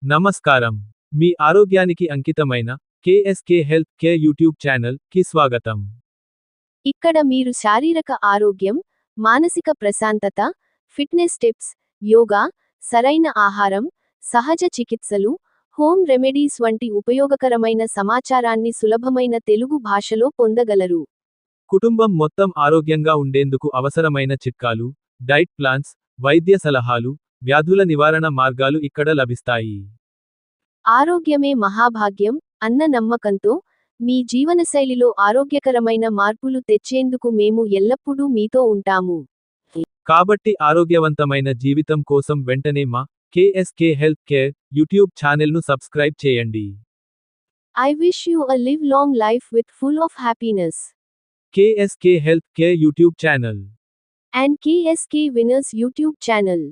నమస్కారం. మీ ఆరోగ్యానికి అంకితమైన KSK health care YouTube channel కి స్వాగతం. ఇక్కడ మీరు శారీరక ఆరోగ్యం, మానసిక ప్రశాంతత, ఫిట్నెస్ టిప్స్, యోగా, సరైన ఆహారం, సహజ చికిత్సలు, హోమ్ రెమెడీస్ వంటి ఉపయోగకరమైన సమాచారాన్ని సులభమైన తెలుగు భాషలో పొందగలరు. కుటుంబం మొత్తం ఆరోగ్యంగా ఉండేందుకు అవసరమైన చిట్కాలు, డైట్ ప్లాన్స్, వైద్య సలహాలు, వ్యాధుల నివారణ మార్గాలు ఇక్కడ లభిస్తాయి. ఆరోగ్యమే మహాభాగ్యం అన్న నమ్మకంతో మీ జీవనశైలిలో ఆరోగ్యకరమైన మార్పులు తెచ్చేందుకు మేము ఎల్లప్పుడూ మీతో ఉంటాము. కాబట్టి ఆరోగ్యవంతమైన జీవితం కోసం వెంటనే మా కేఎస్కే హెల్త్ కేర్ యూట్యూబ్ ఛానల్ను సబ్స్క్రైబ్ చేయండి. I wish you a live long life with full of happiness. KSK health care YouTube channel. And KSK Winners YouTube channel.